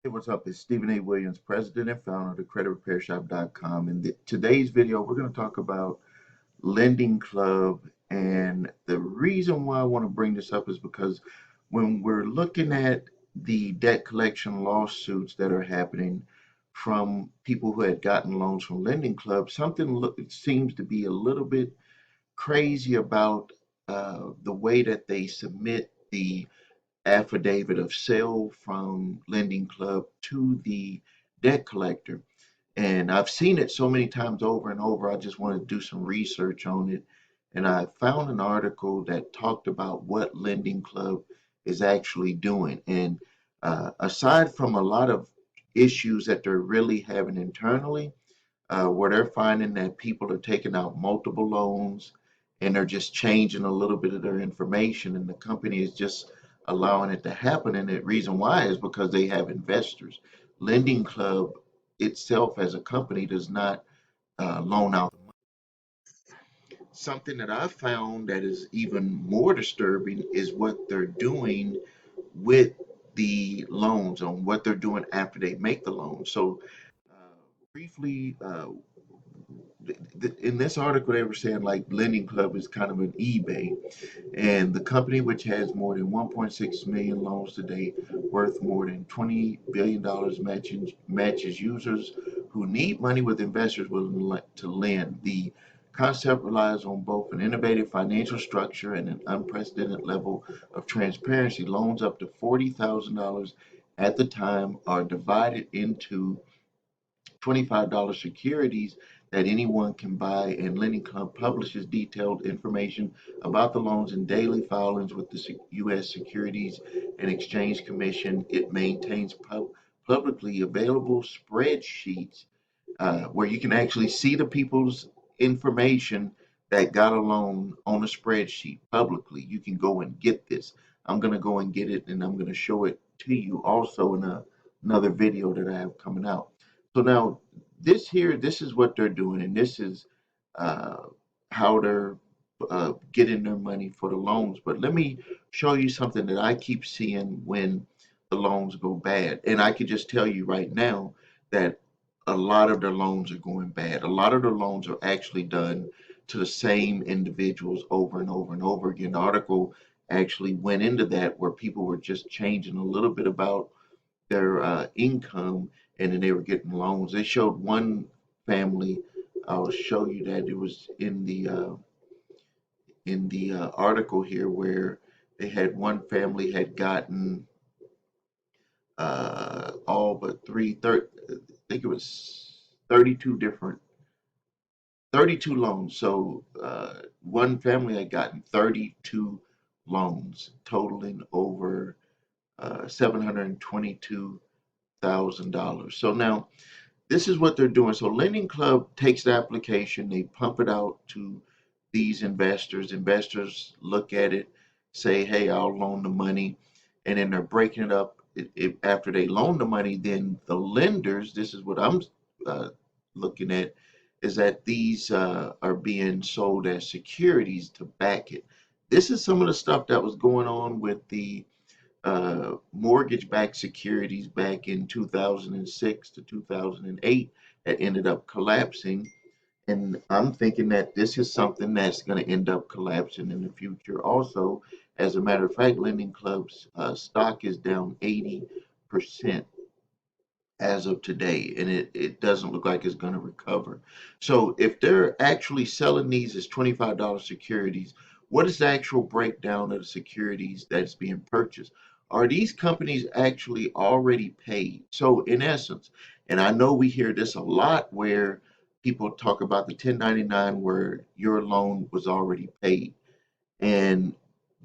Hey, what's up? It's Stephen A. Williams, president and founder of thecreditrepairshop.com. In today's video, we're going to talk about Lending Club. And the reason why I want to bring this up is because when we're looking at the debt collection lawsuits that are happening from people who had gotten loans from Lending Club, something seems to be a little bit crazy about the way that they submit the affidavit of sale from Lending Club to the debt collector. And I've seen it so many times over and over. I just wanted to do some research on it. And I found an article that talked about what Lending Club is actually doing. And aside from a lot of issues that they're really having internally, where they're finding that people are taking out multiple loans and they're just changing a little bit of their information, and the company is just allowing it to happen. And the reason why is because they have investors. Lending Club itself as a company does not loan out. Something that I found that is even more disturbing is what they're doing with the loans, on what they're doing after they make the loan. So, uh, briefly, in this article, they were saying like Lending Club is kind of an eBay, and the company, which has more than 1.6 million loans today, worth more than $20 billion, matches users who need money with investors willing to lend. The concept relies on both an innovative financial structure and an unprecedented level of transparency. Loans up to $40,000 at the time are divided into $25 securities that anyone can buy, and Lending Club publishes detailed information about the loans in daily filings with the U.S. Securities and Exchange Commission. It maintains publicly available spreadsheets where you can actually see the people's information that got a loan on a spreadsheet publicly. You can go and get this. I'm going to go and get it, and I'm going to show it to you also in another video that I have coming out. So now this is what they're doing, and this is uh, how they're getting their money for the loans. But let me show you something that I keep seeing when the loans go bad. And I can just tell you right now that a lot of their loans are going bad. A lot of the loans are actually done to the same individuals over and over and over again. The article actually went into that, where people were just changing a little bit about their income, and then they were getting loans. They showed one family. I'll show you that it was in the article here, where they had one family had gotten all but I think it was 32 different 32 loans. So one family had gotten 32 loans totaling over $722,000. So now this is what they're doing. So Lending Club takes the application, they pump it out to these investors. Investors look at it, say, "Hey, I'll loan the money," and then they're breaking it up. After they loan the money, then the lenders. This is what I'm uh, looking at, is that these are being sold as securities to back it. This is some of the stuff that was going on with the mortgage-backed securities back in 2006 to 2008 that ended up collapsing. And I'm thinking that this is something that's going to end up collapsing in the future. Also, as a matter of fact, Lending Club's stock is down 80% as of today, and it doesn't look like it's going to recover. So if they're actually selling these as $25 securities, what is the actual breakdown of the securities that's being purchased? Are these companies actually already paid? So in essence, and I know we hear this a lot, where people talk about the 1099, where your loan was already paid. And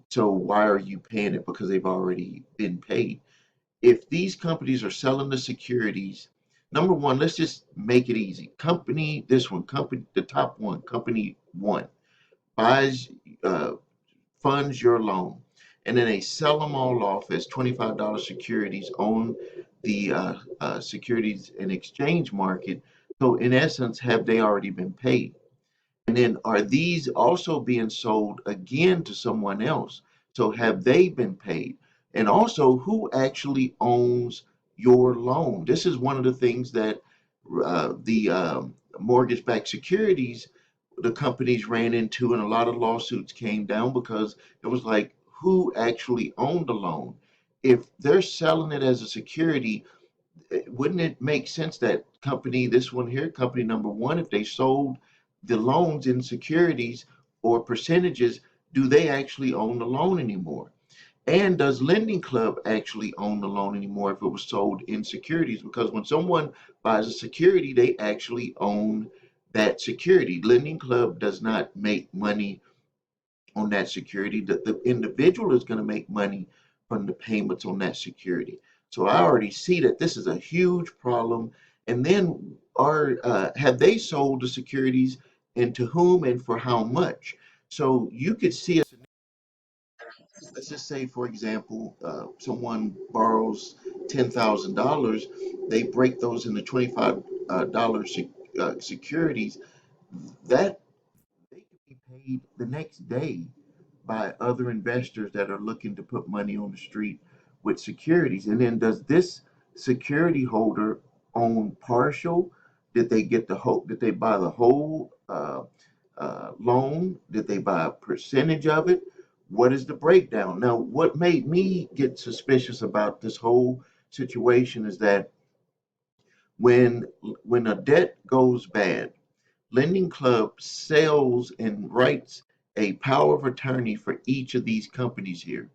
so why are you paying it? Because they've already been paid. If these companies are selling the securities, number one, let's just make it easy. The top one, company one, buys, uh, funds your loan, and then they sell them all off as $25 securities on the Securities and Exchange market. So, in essence, have they already been paid? And then are these also being sold again to someone else? So have they been paid? And also, who actually owns your loan. This is one of the things that the mortgage-backed securities, the companies ran into, and a lot of lawsuits came down because it was like, who actually owned the loan? If they're selling it as a security, wouldn't it make sense that company, this one here, company number one, if they sold the loans in securities or percentages, do they actually own the loan anymore? And does Lending Club actually own the loan anymore if it was sold in securities? Because when someone buys a security, they actually own that security. Lending Club does not make money on that security. The individual is going to make money from the payments on that security. So I already see that this is a huge problem. And then have they sold the securities, and to whom and for how much? So you could see, let's just say, for example, someone borrows $10,000. They break those into $25 securities. That they could be paid the next day by other investors that are looking to put money on the street with securities. And then does this security holder own partial? Did they get the whole? Did they buy the whole loan? Did they buy a percentage of it? What is the breakdown? Now, what made me get suspicious about this whole situation is that when when a debt goes bad, Lending Club sells and writes a power of attorney for each of these companies here.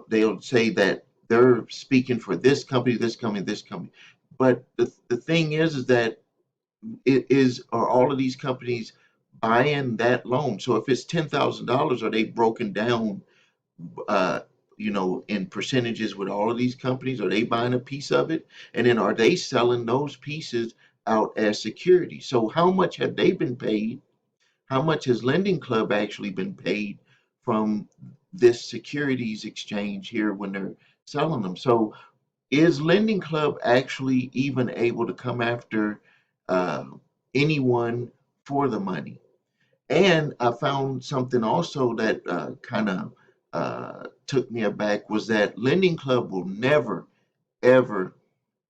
They'll say that they're speaking for this company, this company, this company. But the thing is that are all of these companies buying that loan? So if it's $10,000, are they broken down, uh, in percentages with all of these companies? Are they buying a piece of it? And then are they selling those pieces out as security? So how much have they been paid? How much has Lending Club actually been paid from this securities exchange here when they're selling them? So is Lending Club actually even able to come after uh, anyone for the money? And I found something also that kind of took me aback, was that Lending Club will never, ever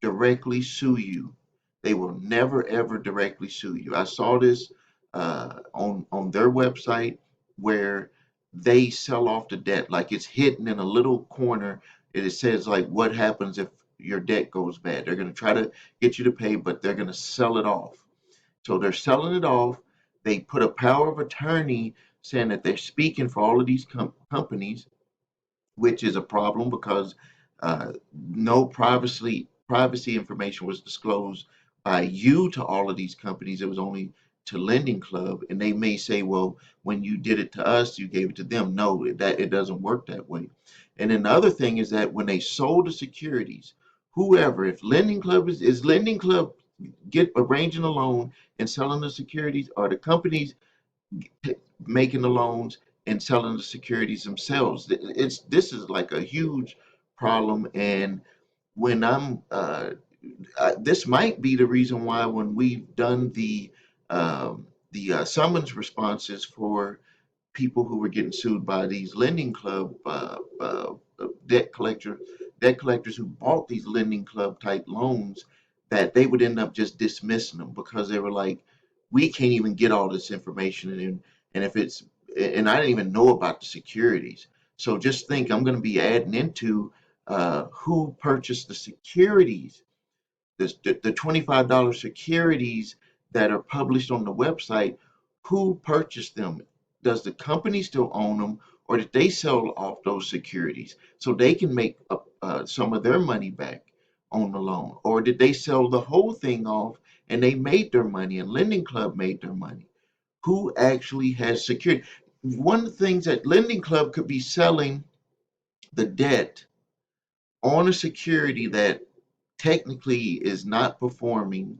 directly sue you. They will never ever directly sue you. I saw this on their website where they sell off the debt, like it's hidden in a little corner. It says like, what happens if your debt goes bad? They're going to try to get you to pay, but they're going to sell it off. So they're selling it off. They put a power of attorney saying that they're speaking for all of these companies, which is a problem because no privacy information was disclosed by you to all of these companies. It was only to Lending Club, and they may say, "Well, when you did it to us, you gave it to them." No, that it doesn't work that way. And then the other thing is that when they sold the securities, whoever, if Lending Club is Lending Club get arranging a loan and selling the securities, or the companies making the loans and selling the securities themselves. This is like a huge problem, and when this might be the reason why when we've done the summons responses for people who were getting sued by these Lending Club debt collectors who bought these Lending Club type loans, that they would end up just dismissing them because they were like, we can't even get all this information, and if it's, and I didn't even know about the securities. So just think, I'm going to be adding into who purchased the securities, the $25 securities that are published on the website. Who purchased them? Does the company still own them, or did they sell off those securities so they can make some of their money back on the loan? Or did they sell the whole thing off and they made their money and Lending Club made their money? Who actually has security? One of the things that Lending Club could be selling the debt on a security that technically is not performing,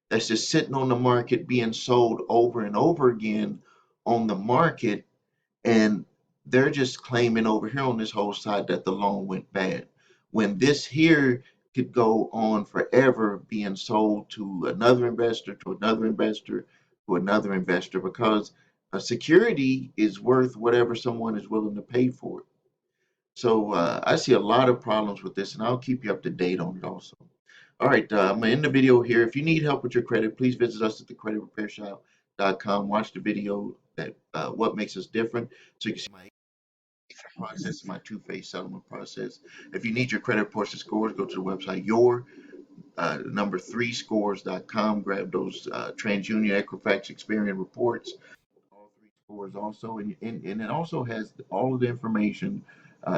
that's just sitting on the market being sold over and over again on the market, and they're just claiming over here on this whole side that the loan went bad, when this here could go on forever being sold to another investor, to another investor, to another investor, because a security is worth whatever someone is willing to pay for it. So I see a lot of problems with this, and I'll keep you up to date on it also. All right, I'm gonna end the video here. If you need help with your credit, please visit us at thecreditrepairshop.com. Watch the video that what makes us different, so you can see my process, my two-phase settlement process. If you need your credit reports and scores, go to the website number 3scores.com. Grab those TransUnion, Equifax, Experian reports, all three scores also, and it also has all of the information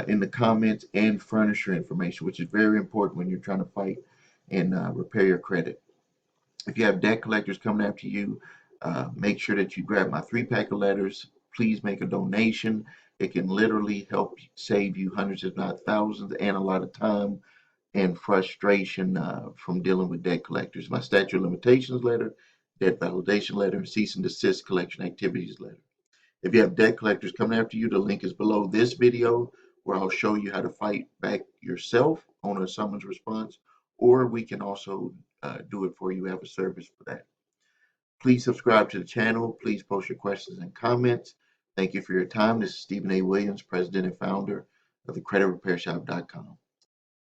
in the comments and furnisher information, which is very important when you're trying to fight and repair your credit. If you have debt collectors coming after you, make sure that you grab my 3 pack of letters. Please make a donation. It can literally help save you hundreds, if not thousands, and a lot of time and frustration from dealing with debt collectors. My statute of limitations letter, debt validation letter, and cease and desist collection activities letter. If you have debt collectors coming after you, the link is below this video where I'll show you how to fight back yourself on a summons response, or we can also do it for you. We have a service for that. Please subscribe to the channel. Please post your questions and comments. Thank you for your time. This is Stephen A. Williams, President and Founder of thecreditrepairshop.com.